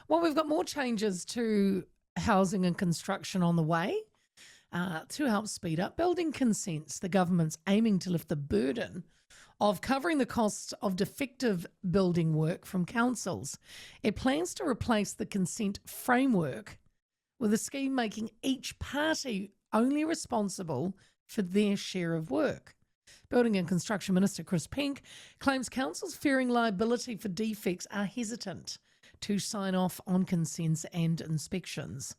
Well, we've got more changes to housing and construction on the way to help speed up building consents. The government's aiming to lift the burden of covering the costs of defective building work from councils. It plans to replace the consent framework with a scheme making each party only responsible for their share of work. Building and Construction Minister Chris Pink claims councils fearing liability for defects are hesitant to sign off on consents and inspections.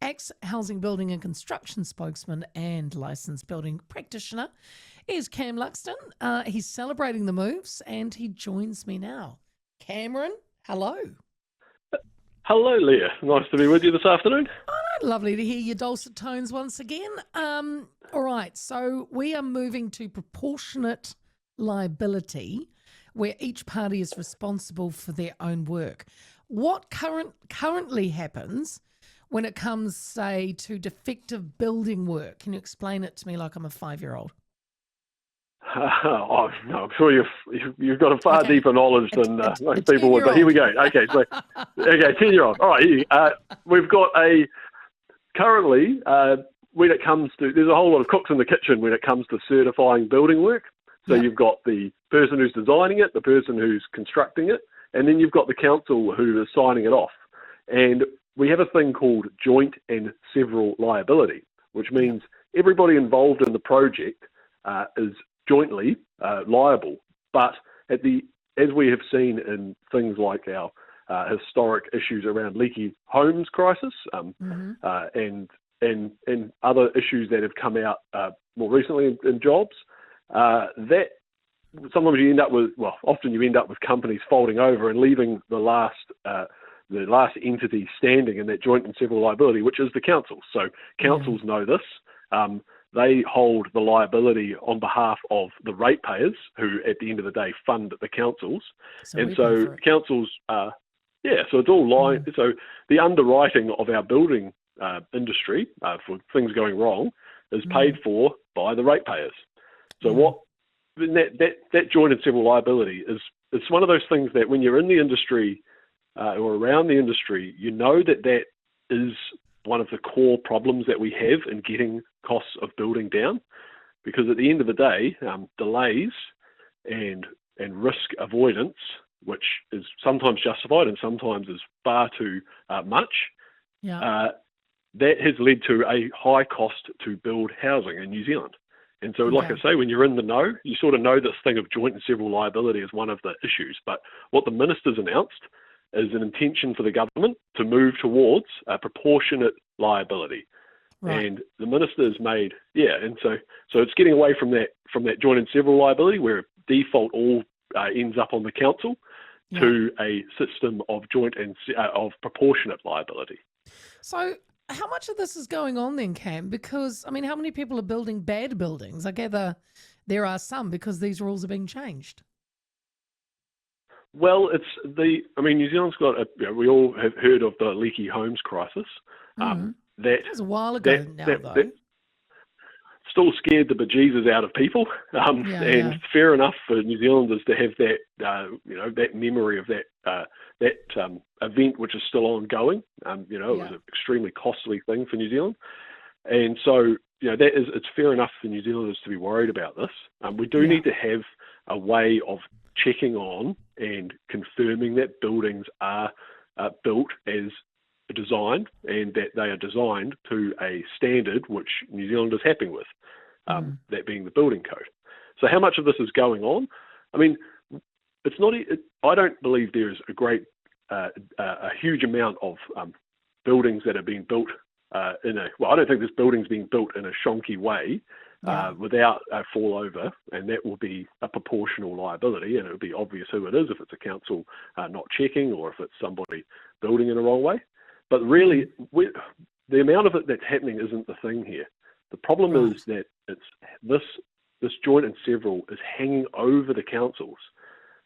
Ex-housing, building and construction spokesman and licensed building practitioner is Cam Luxton. He's celebrating the moves and he joins me now. Cameron, hello. Hello, Leah. Nice to be with you this afternoon. Lovely to hear your dulcet tones once again. All right, so we are moving to proportionate liability where each party is responsible for their own work. What currently happens when it comes, say, to defective building work? Can you explain it to me like I'm a 5-year-old? Oh, no, I'm sure you've got a far deeper knowledge than most people would. But here we go. Okay, so 10-year-old. All right, we've got currently when it comes to, there's a whole lot of cooks in the kitchen when it comes to certifying building work. So You've got the person who's designing it, the person who's constructing it, and then you've got the council who is signing it off. And we have a thing called joint and several liability, which means everybody involved in the project is jointly liable. But as we have seen in things like our historic issues around leaky homes crisis and other issues that have come out more recently in jobs, that sometimes you end up with, often you end up with companies folding over and leaving the last entity standing in that joint and several liability, which is the council. So councils know this. They hold the liability on behalf of the ratepayers, who at the end of the day fund the councils. So councils, so it's all line. So the underwriting of our building industry for things going wrong is paid for by the ratepayers. So that joint and several liability it's one of those things that when you're in the industry or around the industry, you know that is one of the core problems that we have in getting costs of building down, because at the end of the day, delays and risk avoidance, which is sometimes justified and sometimes is far too much, that has led to a high cost to build housing in New Zealand. And so, like I say, when you're in the know, you sort of know this thing of joint and several liability is one of the issues. But what the minister's announced is an intention for the government to move towards a proportionate liability. Right. And the minister has made, and so it's getting away from that joint and several liability where default all ends up on the council to a system of joint and of proportionate liability. So how much of this is going on then, Cam? Because, I mean, how many people are building bad buildings? I gather there are some because these rules are being changed. Well, New Zealand's got we all have heard of the leaky homes crisis. That was a while ago though. Still scared the bejesus out of people. And fair enough for New Zealanders to have that, that memory of that event, which is still ongoing. It was an extremely costly thing for New Zealand. And so, it's fair enough for New Zealanders to be worried about this. We do need to have a way of checking on and confirming that buildings are built as designed and that they are designed to a standard which New Zealand is happy with, that being the building code. So how much of this is going on? I mean, it's not. I don't believe there is a huge amount of buildings that are being built I don't think there's buildings being built in a shonky way without a fallover, and that will be a proportional liability, and it will be obvious who it is if it's a council not checking or if it's somebody building in the wrong way. But really, the amount of it that's happening isn't the thing here. The problem is that it's this joint and several is hanging over the councils.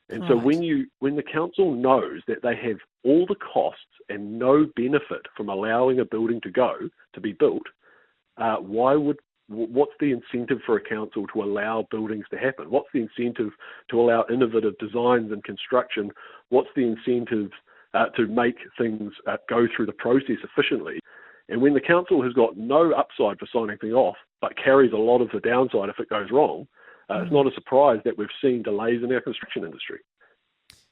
And so when the council knows that they have all the costs and no benefit from allowing a building to be built, what's the incentive for a council to allow buildings to happen? What's the incentive to allow innovative designs and construction? What's the incentive to make things go through the process efficiently. And when the council has got no upside for signing things off, but carries a lot of the downside if it goes wrong, it's not a surprise that we've seen delays in our construction industry.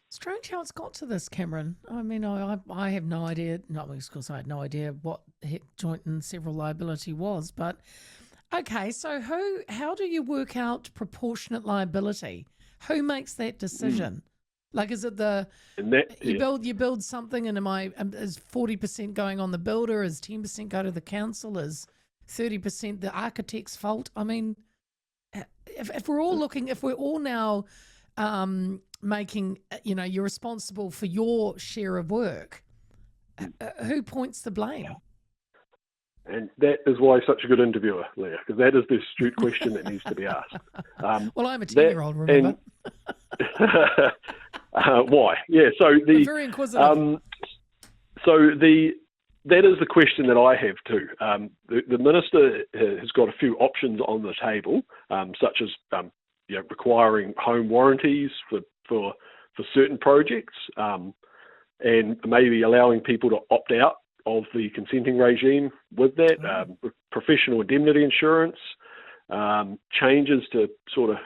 Strange how it's got to this, Cameron. I mean, I have no idea. No, of course, I had no idea what joint and several liability was. But okay, so how do you work out proportionate liability? Who makes that decision? Like, is it you build something, and is 40% going on the builder? Is 10% go to the council? Is 30% the architect's fault? I mean, if we're all now making, you're responsible for your share of work, who points the blame? And that is why he's such a good interviewer, Leah, because that is the astute question that needs to be asked. Well, I'm a 10-year-old, remember? Why? Yeah, so I'm very inquisitive. That is the question that I have too. The minister has got a few options on the table, such as requiring home warranties for certain projects, and maybe allowing people to opt out of the consenting regime with that, with professional indemnity insurance, changes to sort of,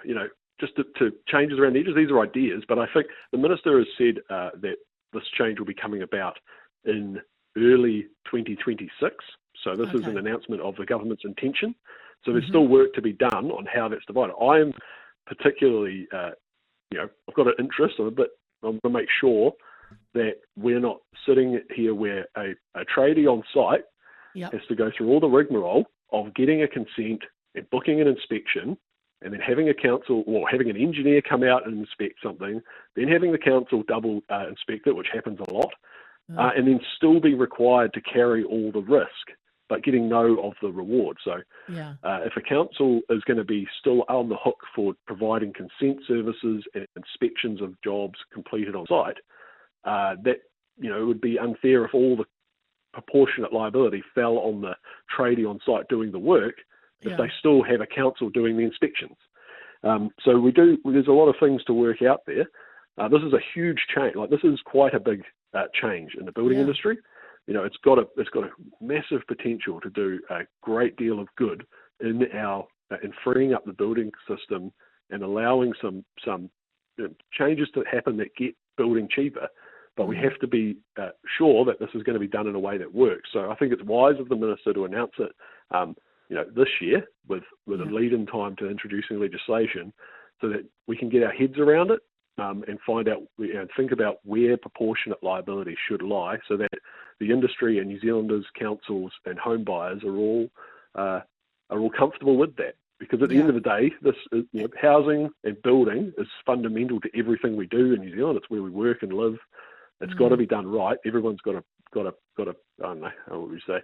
just to changes around the edges. These are ideas, but I think the minister has said that this change will be coming about in early 2026. So this is an announcement of the government's intention. So there's still work to be done on how that's divided. I am particularly, I've got an interest in it, but I'm going to make sure that we're not sitting here where a tradie on site has to go through all the rigmarole of getting a consent and booking an inspection, and then having a council or having an engineer come out and inspect something, then having the council double inspect it, which happens a lot, and then still be required to carry all the risk, but getting no of the reward. So if a council is going to be still on the hook for providing consent services and inspections of jobs completed on site, that it would be unfair if all the proportionate liability fell on the tradie on site doing the work if they still have a council doing the inspections. So there's a lot of things to work out there. This is a huge change. Like, this is quite a big change in the building industry. It's got a massive potential to do a great deal of good in freeing up the building system and allowing some changes to happen that get building cheaper. But we have to be sure that this is going to be done in a way that works. So I think it's wise of the minister to announce it, this year with a lead-in time to introducing legislation, so that we can get our heads around it and find out and think about where proportionate liability should lie, so that the industry and New Zealanders, councils, and home buyers are all comfortable with that. Because at the end of the day, this is, housing and building is fundamental to everything we do in New Zealand. It's where we work and live. It's got to be done right. Everyone's got a I don't know, how would you say,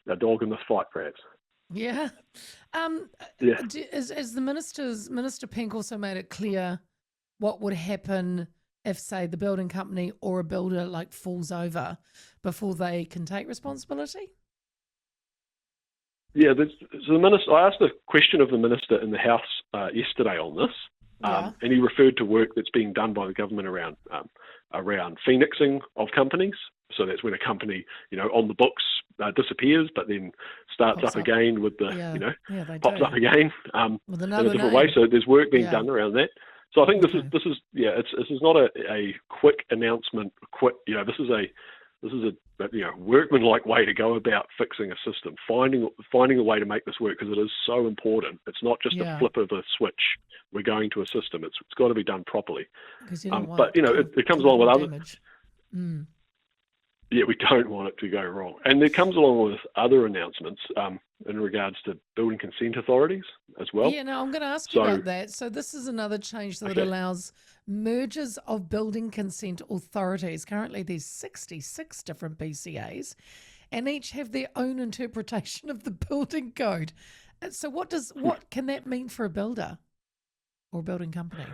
a dog in this fight, perhaps. Yeah. As the Minister Pink also made it clear what would happen if, say, the building company or a builder falls over before they can take responsibility? Yeah, so the minister. I asked a question of the minister in the House yesterday on this, and he referred to work that's being done by the government around phoenixing of companies. So that's when a company, on the books disappears, but then starts up again with the, pops up again with in another a different name. way. So there's work being done around that. So I think this is not a quick announcement. This is a workmanlike way to go about fixing a system, finding a way to make this work, because it is so important. It's not just a flip of a switch. We're going to a system. It's got to be done properly. But it comes along with other. Yeah, we don't want it to go wrong, and it comes along with other announcements in regards to building consent authorities as well. Yeah, no, I'm going to ask you about that. So this is another change that allows mergers of building consent authorities. Currently, there's 66 different BCAs, and each have their own interpretation of the building code. So what can that mean for a builder or a building company?